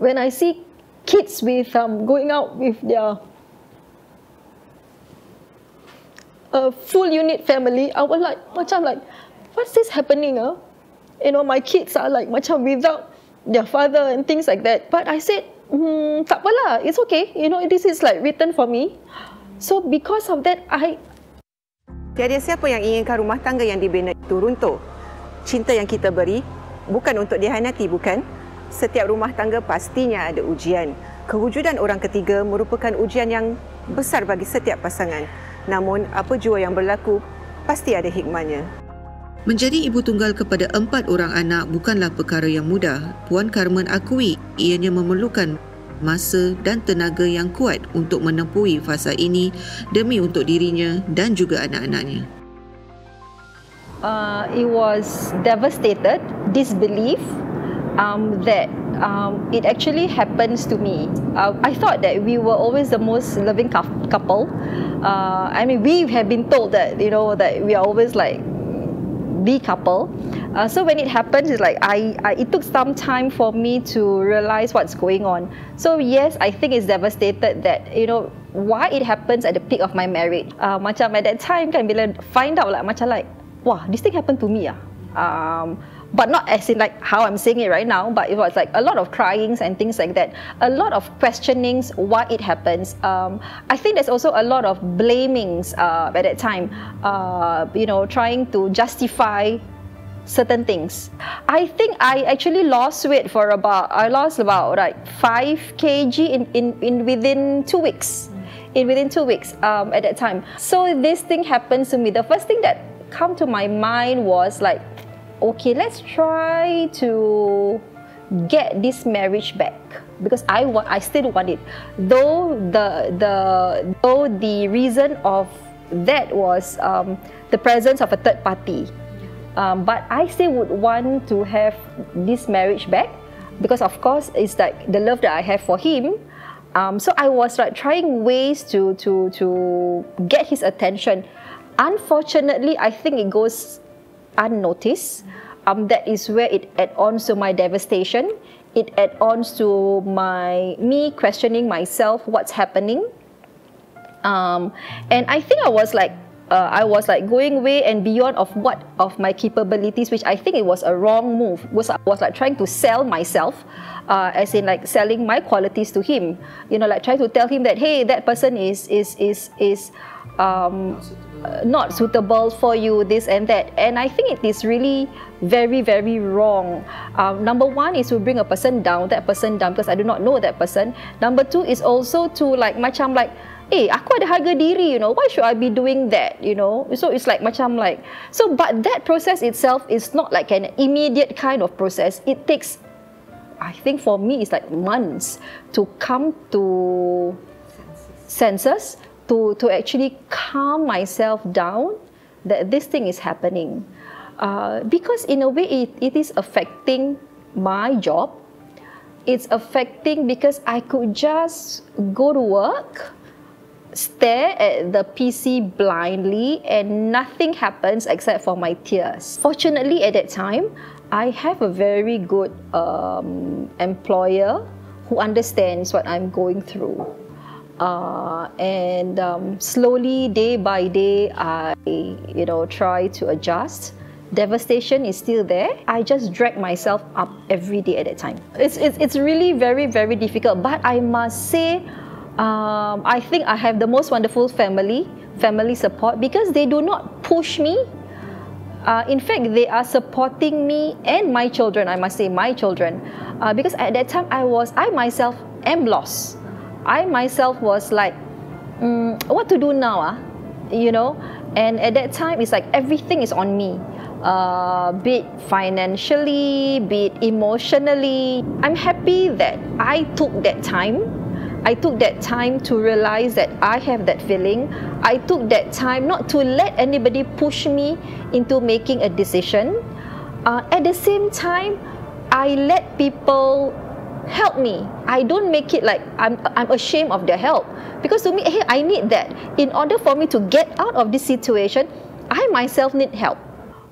when I see kids with going out with their full unit family, I was like, macam like, what's this happening? You know, my kids are like macam without their father and things like that. But I said, tak apalah, it's okay. You know, this is like written for me. So because of that, tiada siapa yang inginkan rumah tangga yang dibina itu runtuh. Cinta yang kita beri bukan untuk dihianati, bukan? Setiap rumah tangga pastinya ada ujian. Kewujudan orang ketiga merupakan ujian yang besar bagi setiap pasangan. Namun, apa jua yang berlaku, pasti ada hikmahnya. Menjadi ibu tunggal kepada 4 orang anak bukanlah perkara yang mudah. Puan Carmen akui ianya memerlukan masa dan tenaga yang kuat untuk menempuhi fasa ini demi untuk dirinya dan juga anak-anaknya. It was devastated, disbelief that it actually happens to me. I thought that we were always the most loving couple. I mean, we have been told that, you know, that we are always like the couple. So when it happens, it's like it took some time for me to realize what's going on. So yes, I think it's devastated that, you know, why it happens at the peak of my marriage. Macam at that time kan, bila find out like macam like, wah, this thing happened to me but not as in like how I'm saying it right now, but it was like a lot of cryings and things like that, a lot of questionings why it happens. I think there's also a lot of blamings at that time, you know, trying to justify certain things. I think I actually lost weight for I lost about like 5 kg in within 2 weeks. Within 2 weeks at that time. So this thing happens to me. The first thing that come to my mind was like, okay, let's try to get this marriage back, because I still want it. Though the reason of that was the presence of a third party, but I still would want to have this marriage back, because of course it's like the love that I have for him. So I was like trying ways to get his attention. Unfortunately, I think it goes unnoticed. That is where it adds to my devastation. It adds to me questioning myself, what's happening. And I think I was like going way and beyond of my capabilities, which I think it was a wrong move. I was like trying to sell myself, as in like selling my qualities to him. You know, like trying to tell him that, hey, that person is not suitable for you, this and that. And I think it is really very, very wrong. Number one is to bring that person down, because I do not know that person. Number two is also to like macam like, aku ada harga diri, you know, why should I be doing that, you know? So it's like macam like, so but that process itself is not like an immediate kind of process. It takes, I think for me, it's like months to come to senses, to actually calm myself down that this thing is happening. Because in a way it is affecting my job. It's affecting because I could just go to work, stare at the PC blindly, and nothing happens except for my tears. Fortunately, at that time, I have a very good employer who understands what I'm going through. And slowly, day by day, I try to adjust. Devastation is still there. I just drag myself up every day at that time. It's really very, very difficult. But I must say, I think I have the most wonderful family support, because they do not push me. In fact, they are supporting me and my children. I must say, my children, because at that time I myself am lost. I myself was like, what to do now? You know, and at that time it's like everything is on me. Be it financially, be it emotionally. I'm happy that I took that time. I took that time to realize that I have that feeling. I took that time not to let anybody push me into making a decision. At the same time, I let people help me. I don't make it like I'm ashamed of their help, because to me, hey, I need that. In order for me to get out of this situation, I myself need help.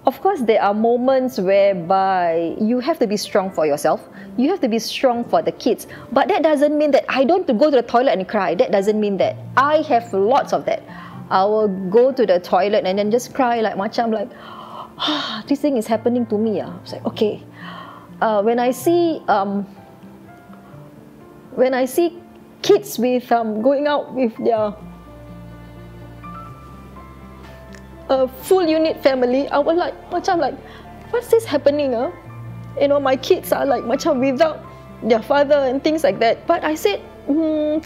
Of course, there are moments whereby you have to be strong for yourself. You have to be strong for the kids. But that doesn't mean that I don't go to the toilet and cry. That doesn't mean that. I have lots of that. I will go to the toilet and then just cry like macam like, this thing is happening to me. It's like, okay. When I see kids with going out with their full unit family, I was like, macam like, what's this happening? You know, my kids are like macam without their father and things like that. But I said,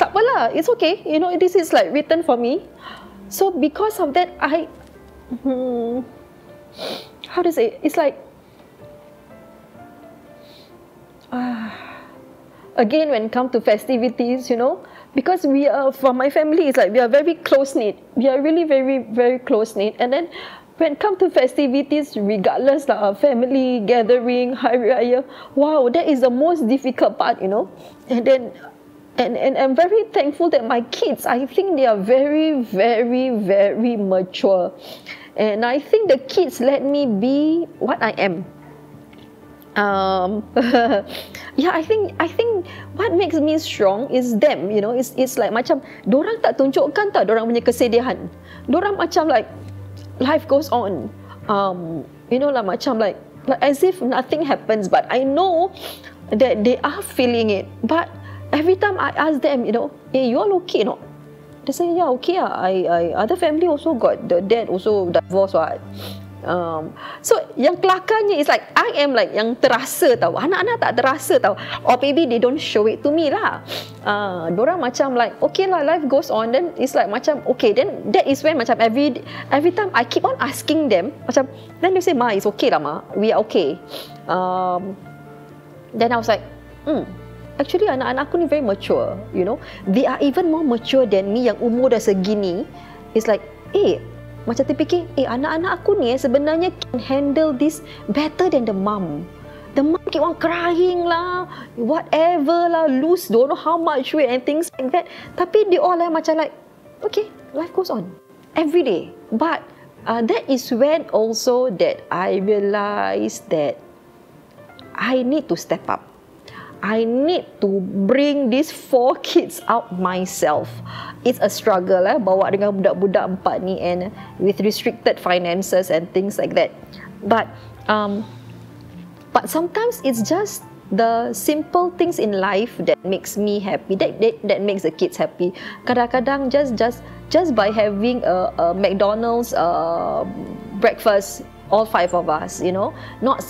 tak apalah, it's okay. You know, this is like written for me. So because of that, how to say? It's like, again, when it comes to festivities, you know, because we are, for my family, it's like we are very close-knit. We are really very, very close-knit. And then when it comes to festivities, regardless of family gathering, Hari Raya, wow, that is the most difficult part, you know. And then, and I'm very thankful that my kids, I think they are very, very, very mature. And I think the kids let me be what I am. Yeah, I think what makes me strong is them, you know. It's like macam dorang tak tunjukkan tau dorang punya kesedihan. Dorang macam like life goes on. You know lah, macam like as if nothing happens, but I know that they are feeling it. But every time I ask them, you know, hey, you all okay or not? They say, yeah, okay. I other family also got, the dad also divorced, what? So yang kelakarnya is like I am like yang terasa tau, anak-anak tak terasa tau, or maybe they don't show it to me lah. Dorang macam like okay lah, life goes on. Then it's like macam okay, then that is when macam every time I keep on asking them macam, then they say, ma, it's okay lah ma, we are okay. Then I was like, actually anak-anak aku ni very mature, you know. They are even more mature than me yang umur dah segini. It's like, macam terfikir, anak-anak aku ni sebenarnya can handle this better than the mum. The mum keep on crying lah, whatever lah, lose don't know how much weight and things like that. Tapi they all macam like, okay, life goes on every day. But that is when also that I realised that I need to step up. I need to bring these 4 kids out myself. It's a struggle bawa dengan budak-budak 4 ni, and with restricted finances and things like that. But sometimes it's just the simple things in life that makes me happy, that makes the kids happy. Kadang-kadang just by having a McDonald's breakfast, all 5 of us, you know, not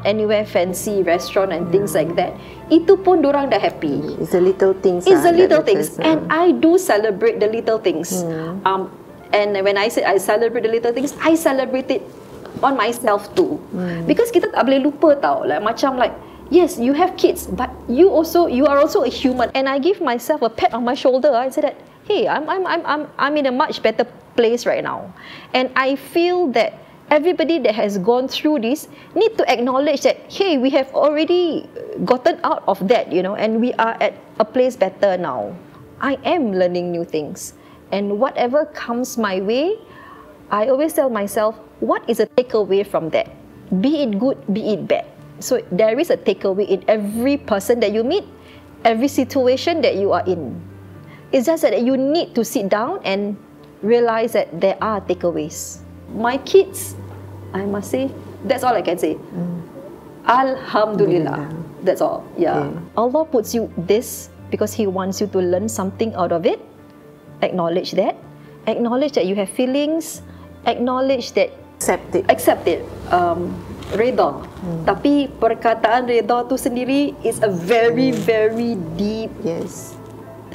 anywhere fancy restaurant and things like that. Itu pun dorang dah happy. It's the little things. It's the little things, and I do celebrate the little things. And when I say I celebrate the little things, I celebrate it on myself too. Because kita tak boleh lupa tau, like macam like, yes, you have kids, but you are also a human. And I give myself a pat on my shoulder. I say that, hey, I'm in a much better place right now, and I feel that everybody that has gone through this need to acknowledge that, hey, we have already gotten out of that, you know, and we are at a place better now. I am learning new things, and whatever comes my way, I always tell myself, what is a takeaway from that? Be it good, be it bad. So there is a takeaway in every person that you meet, every situation that you are in. It's just that you need to sit down and realize that there are takeaways. My kids, I must say, that's all I can say. Alhamdulillah. That's all. Yeah. Allah puts you this because He wants you to learn something out of it. Acknowledge that. Acknowledge that you have feelings. Acknowledge that. Accept it. Reda. Tapi perkataan reda tu sendiri is a very, very deep. Yes.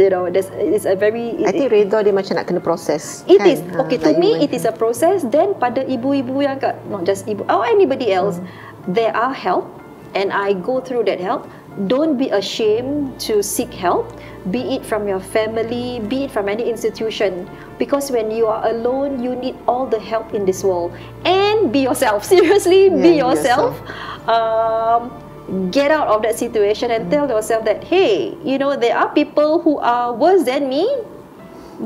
You know, it's a very. I think reda dia macam nak kena proses. It is okay to me. It is a process. Then pada ibu-ibu yang not just ibu or anybody else, there are help, and I go through that help. Don't be ashamed to seek help, be it from your family, be it from any institution. Because when you are alone, you need all the help in this world. And be yourself. Seriously, be yourself. Get out of that situation and tell yourself that, hey, you know, there are people who are worse than me,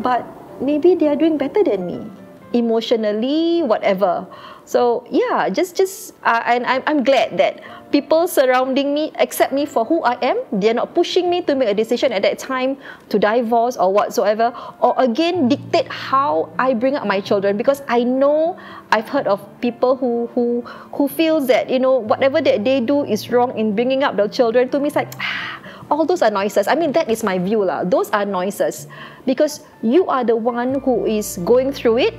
but maybe they are doing better than me. Emotionally, whatever. So yeah, and I'm glad that people surrounding me accept me for who I am. They're not pushing me to make a decision at that time to divorce or whatsoever, or again dictate how I bring up my children, because I know I've heard of people who feels that, you know, whatever that they do is wrong in bringing up their children. To me, it's like, all those are noises. I mean, that is my view lah. Those are noises, because you are the one who is going through it.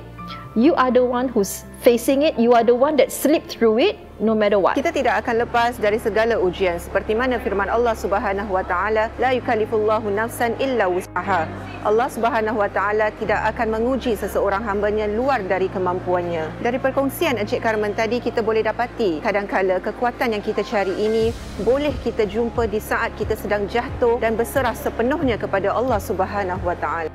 You are the one who's facing it. You are the one that slipped through it, no matter what. Kita tidak akan lepas dari segala ujian, seperti mana firman Allah Subhanahu wa taala, la yukallifullahu nafsan illa wus'aha. Allah Subhanahu wa taala tidak akan menguji seseorang hamba-Nya luar dari kemampuannya. Dari perkongsian Encik Carmen tadi, kita boleh dapati kadang-kala kekuatan yang kita cari ini boleh kita jumpa di saat kita sedang jatuh dan berserah sepenuhnya kepada Allah Subhanahu wa taala.